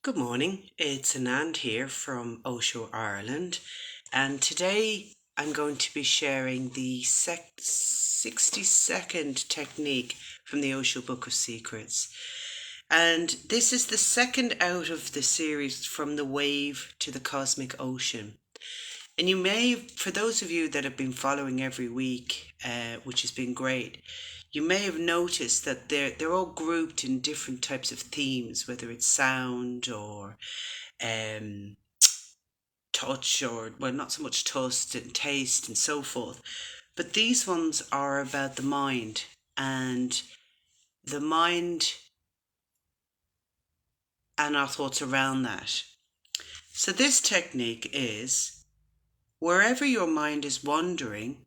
Good morning, it's Anand here from Osho, Ireland, and today I'm going to be sharing the 60-second technique from the Osho Book of Secrets. And this is the second out of the series From the Wave to the Cosmic Ocean. And you may, for those of you that have been following every week, which has been great, you may have noticed that they're all grouped in different types of themes, whether it's sound or touch, or well, not so much touch and taste and so forth. But these ones are about the mind and the mind and our thoughts around that. So this technique is wherever your mind is wandering,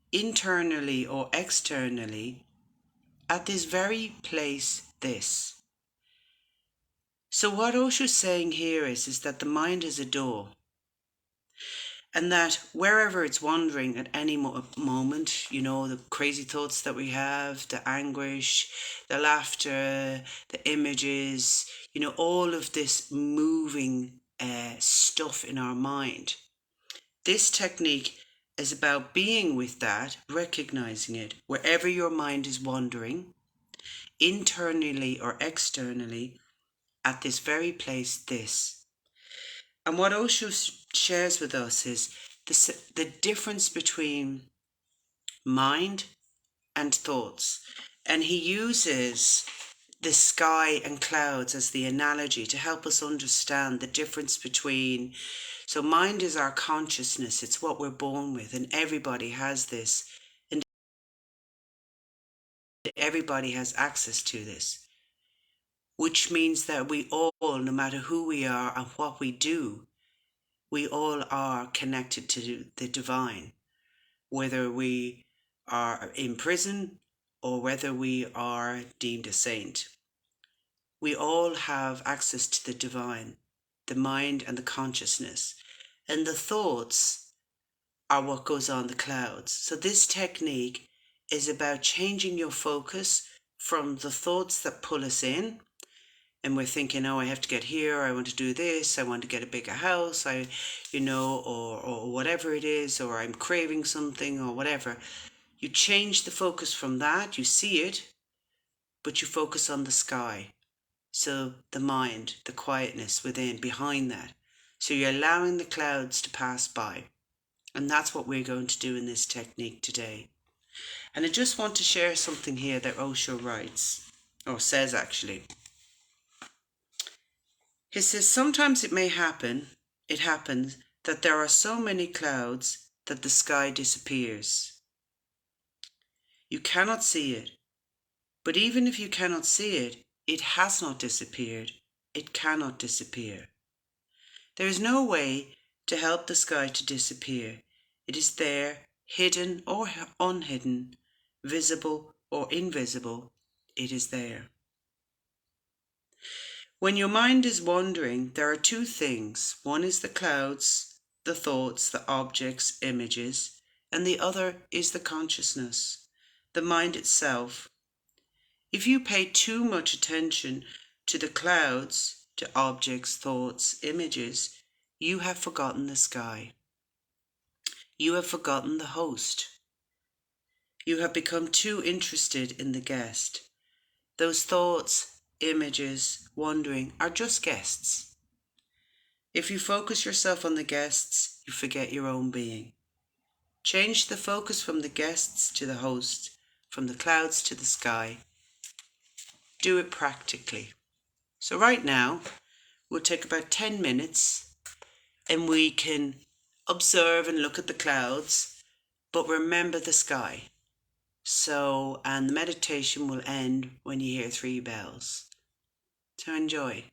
internally or externally, at this very place, this. So what Osho's saying here is that the mind is a door, and that wherever it's wandering at any moment, the crazy thoughts that we have, the anguish, the laughter, the images, all of this moving stuff in our mind. This technique is about being with that, recognizing it, wherever your mind is wandering, internally or externally, at this very place, this. And what Osho shares with us is the difference between mind and thoughts. And he uses the sky and clouds as the analogy to help us understand the difference between. So mind is our consciousness, it's what we're born with, and everybody has this, and everybody has access to this, which means that we all, no matter who we are and what we do, we all are connected to the divine, whether we are in prison or whether we are deemed a saint. We all have access to the divine, the mind and the consciousness, and the thoughts are what goes on the clouds. So this technique is about changing your focus from the thoughts that pull us in, and we're thinking, oh, I have to get here, I want to do this, I want to get a bigger house, or whatever it is, or I'm craving something or whatever. You change the focus from that, you see it, but you focus on the sky. So the mind, the quietness within, behind that. So you're allowing the clouds to pass by. And that's what we're going to do in this technique today. And I just want to share something here that Osho writes, or says actually. He says, sometimes it happens that there are so many clouds that the sky disappears. You cannot see it, but even if you cannot see it, it has not disappeared. It cannot disappear. There is no way to help the sky to disappear. It is there, hidden or unhidden, visible or invisible. It is there. When your mind is wandering, there are two things. One is the clouds, the thoughts, the objects, images, and the other is the consciousness, the mind itself. If you pay too much attention to the clouds, to objects, thoughts, images, you have forgotten the sky. You have forgotten the host. You have become too interested in the guest. Those thoughts, images, wandering are just guests. If you focus yourself on the guests, you forget your own being. Change the focus from the guests to the host, from the clouds to the sky. Do it practically. So right now, we'll take about 10 minutes and we can observe and look at the clouds, but remember the sky. So, and the meditation will end when you hear 3 bells. So enjoy.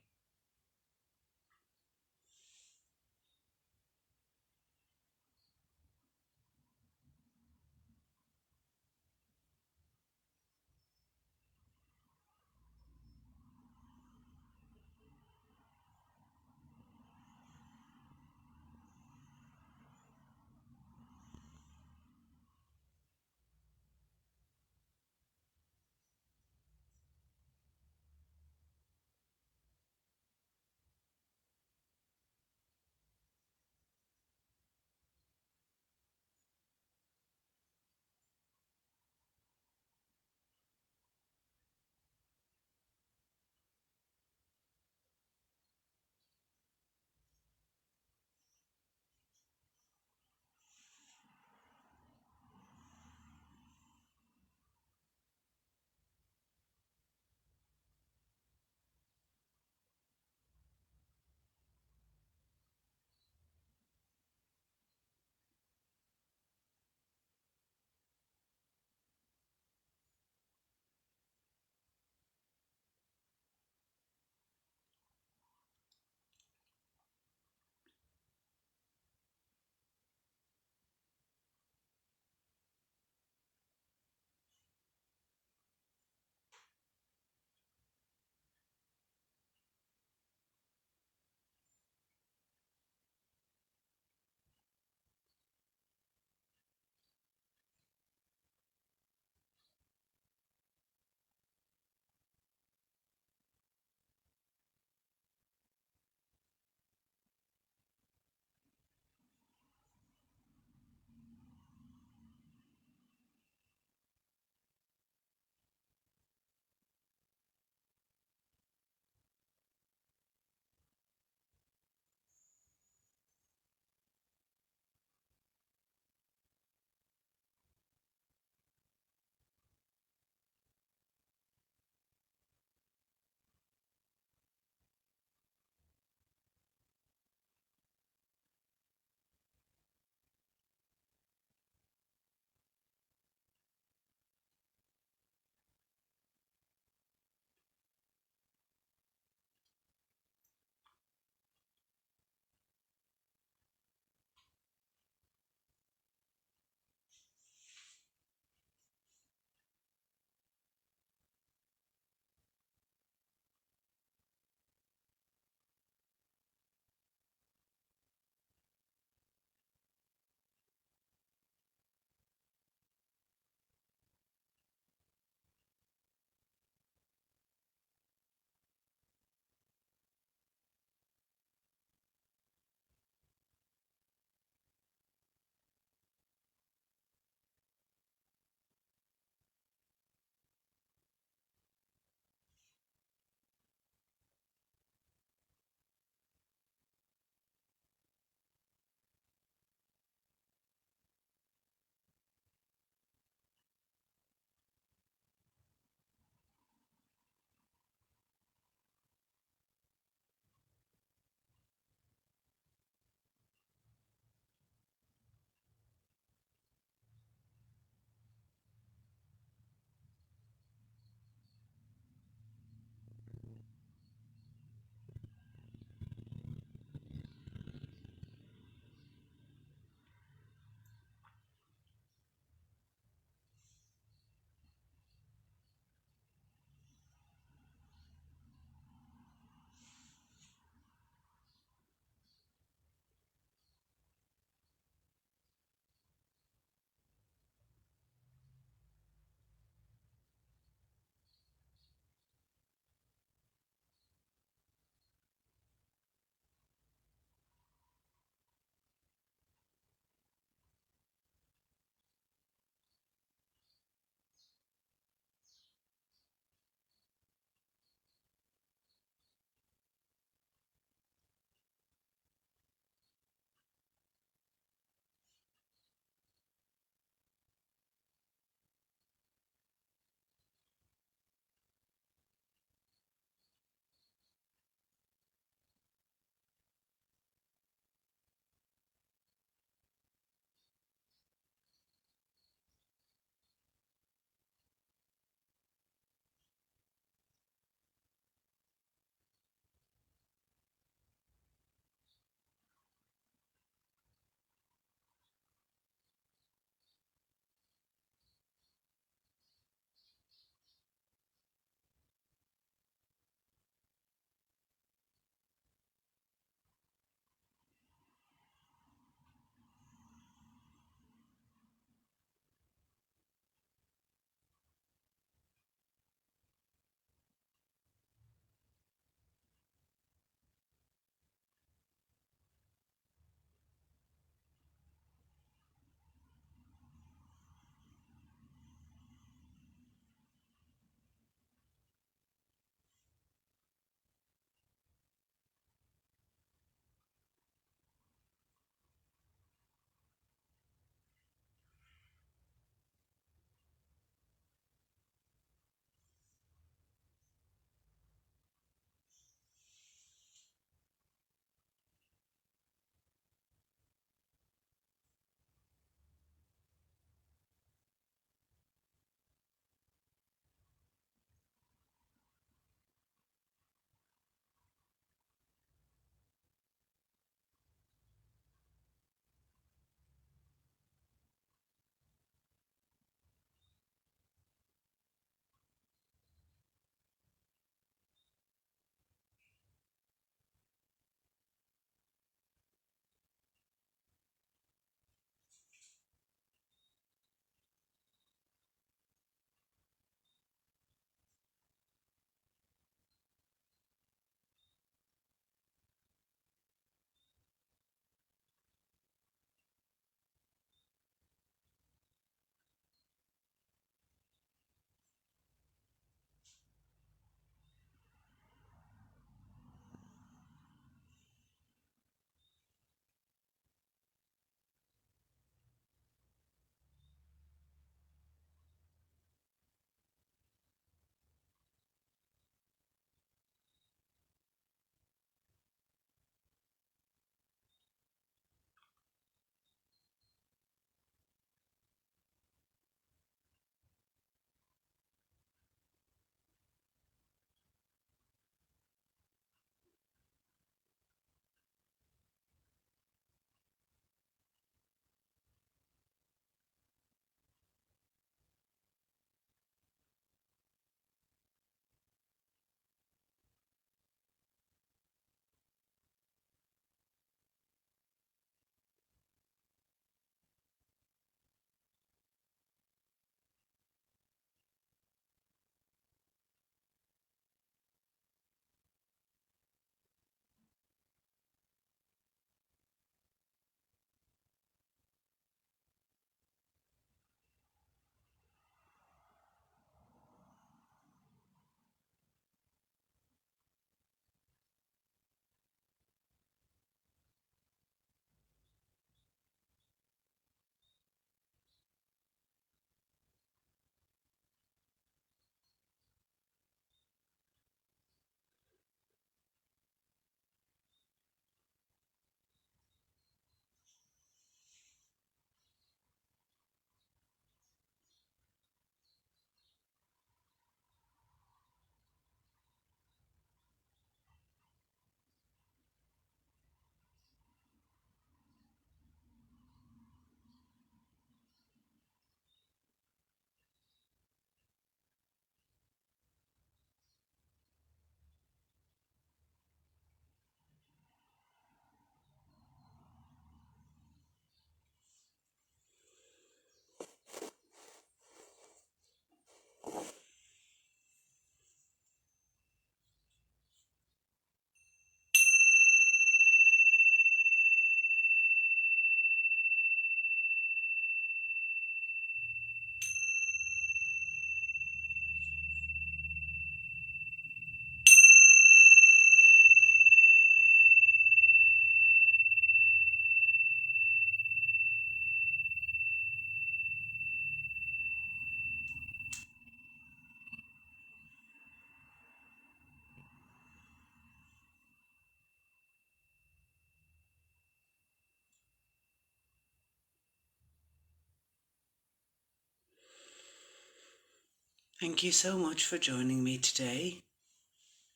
Thank you so much for joining me today.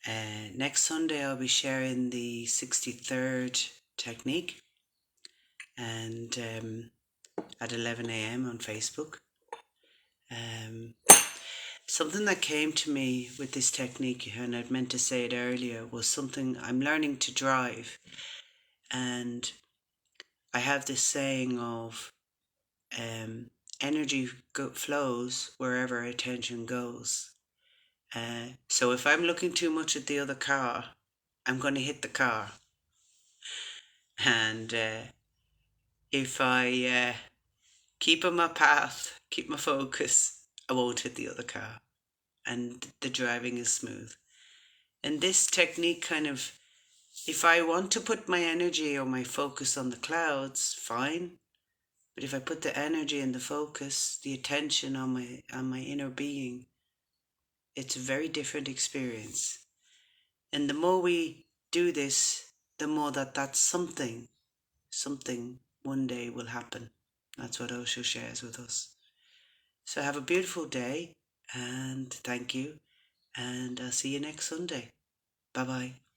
Next Sunday, I'll be sharing the 63rd technique and at 11 a.m. on Facebook. Um, Something that came to me with this technique, and I'd meant to say it earlier, was something I'm learning to drive. And I have this saying of energy flows wherever attention goes. So if I'm looking too much at the other car, I'm going to hit the car. And if I keep on my path, keep my focus, I won't hit the other car. And the driving is smooth. And this technique kind of, if I want to put my energy or my focus on the clouds, fine. But if I put the energy and the focus, the attention on my inner being, it's a very different experience. And the more we do this, the more that's something one day will happen. That's what Osho shares with us. So have a beautiful day and thank you. And I'll see you next Sunday. Bye bye.